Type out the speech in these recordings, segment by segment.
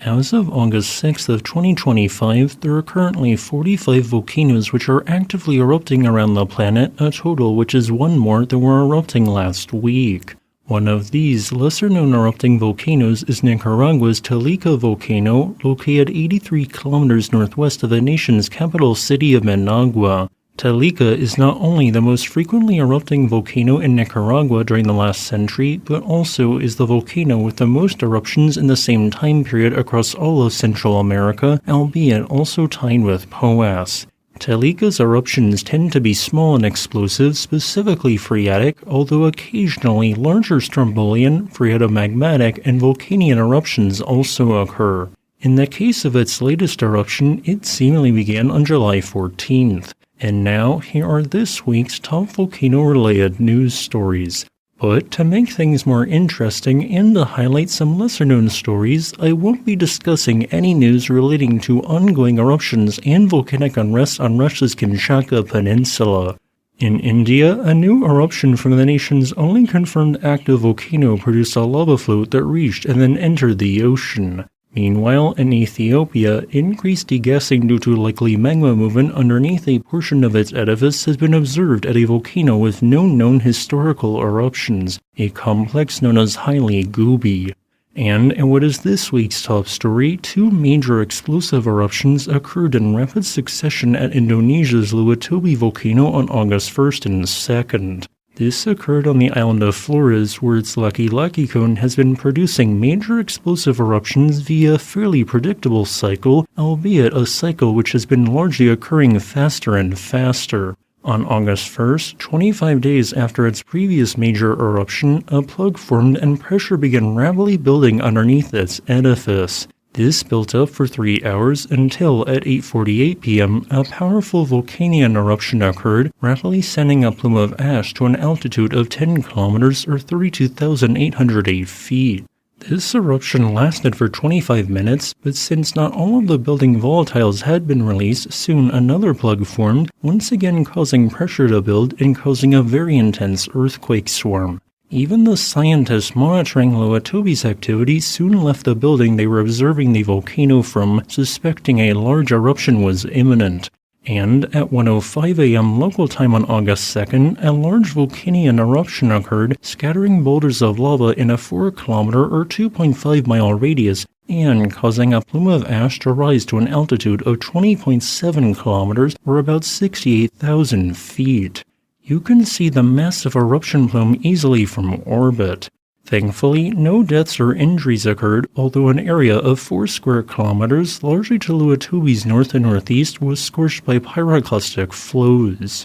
As of August 6th of 2025, there are currently 45 volcanoes which are actively erupting around the planet, a total which is one more than were erupting last week. One of these lesser-known erupting volcanoes is Nicaragua's Telica volcano, located 83 kilometers northwest of the nation's capital city of Managua. Telica is not only the most frequently erupting volcano in Nicaragua during the last century, but also is the volcano with the most eruptions in the same time period across all of Central America, albeit also tied with Poas. Telica's eruptions tend to be small and explosive, specifically phreatic, although occasionally larger strombolian, phreatomagmatic, and volcanic eruptions also occur. In the case of its latest eruption, it seemingly began on July 14th. And now, here are this week's top volcano-related news stories. But to make things more interesting and to highlight some lesser-known stories, I won't be discussing any news relating to ongoing eruptions and volcanic unrest on Russia's Kamchatka Peninsula. In India, a new eruption from the nation's only confirmed active volcano produced a lava float that reached and then entered the ocean. Meanwhile, in Ethiopia, increased degassing due to likely magma movement underneath a portion of its edifice has been observed at a volcano with no known historical eruptions, a complex known as Hayli Gubbi. And in what is this week's top story, two major explosive eruptions occurred in rapid succession at Indonesia's Lewotobi volcano on August 1st and 2nd. This occurred on the island of Flores, where its laki-laki cone has been producing major explosive eruptions via a fairly predictable cycle, albeit a cycle which has been largely occurring faster and faster. On August 1st, 25 days after its previous major eruption, a plug formed and pressure began rapidly building underneath its edifice. This built up for 3 hours until, at 8:48 p.m., a powerful volcanic eruption occurred, rapidly sending a plume of ash to an altitude of 10 kilometers or 32,808 feet. This eruption lasted for 25 minutes, but since not all of the building volatiles had been released, soon another plug formed, once again causing pressure to build and causing a very intense earthquake swarm. Even the scientists monitoring Lewotobi's activity soon left the building they were observing the volcano from, suspecting a large eruption was imminent. And at 1:05 a.m. local time on August 2nd, a large volcanic eruption occurred, scattering boulders of lava in a 4-kilometer or 2.5-mile radius, and causing a plume of ash to rise to an altitude of 20.7 kilometers or about 68,000 feet. You can see the massive eruption plume easily from orbit. Thankfully, no deaths or injuries occurred, although an area of 4 square kilometers, largely to Lewotobi's north and northeast, was scorched by pyroclastic flows.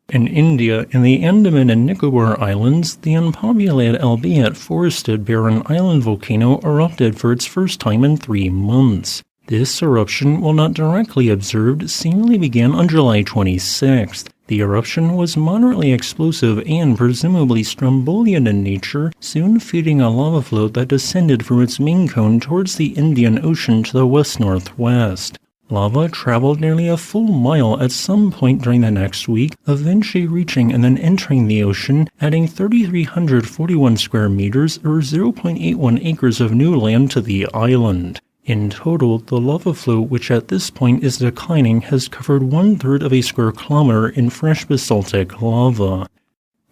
In India, in the Andaman and Nicobar Islands, the unpopulated albeit forested Barren Island volcano erupted for its first time in 3 months. This eruption, while not directly observed, seemingly began on July 26th. The eruption was moderately explosive and presumably strombolian in nature, soon feeding a lava float that descended from its main cone towards the Indian Ocean to the west-northwest. Lava traveled nearly a full mile at some point during the next week, eventually reaching and then entering the ocean, adding 3,341 square meters or 0.81 acres of new land to the island. In total, the lava flow, which at this point is declining, has covered 1/3 of a square kilometer in fresh basaltic lava.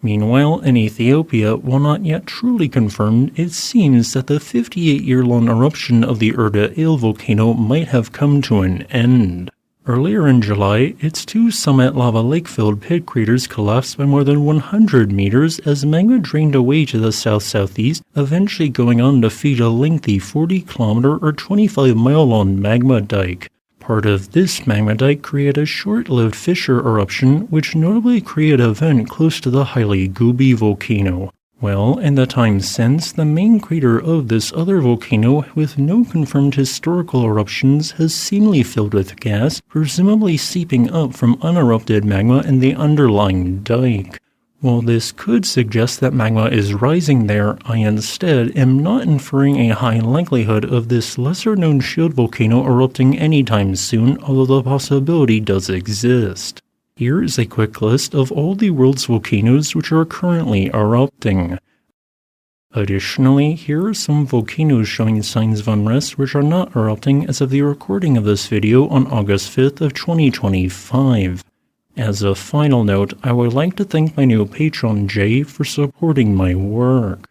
Meanwhile, in Ethiopia, while not yet truly confirmed, it seems that the 58-year-long eruption of the Erupting volcano might have come to an end. Earlier in July, its 2 summit lava lake-filled pit craters collapsed by more than 100 meters as magma drained away to the south-southeast, eventually going on to feed a lengthy 40-kilometer or 25-mile-long magma dike. Part of this magma dike created a short-lived fissure eruption, which notably created a vent close to the Hayli Gubbi volcano. Well, in the time since, the main crater of this other volcano, with no confirmed historical eruptions, has seemingly filled with gas, presumably seeping up from unerupted magma in the underlying dike. While this could suggest that magma is rising there, I instead am not inferring a high likelihood of this lesser-known shield volcano erupting anytime soon, although the possibility does exist. Here is a quick list of all the world's volcanoes which are currently erupting. Additionally, here are some volcanoes showing signs of unrest which are not erupting as of the recording of this video on August 5th of 2025. As a final note, I would like to thank my new patron Jay for supporting my work.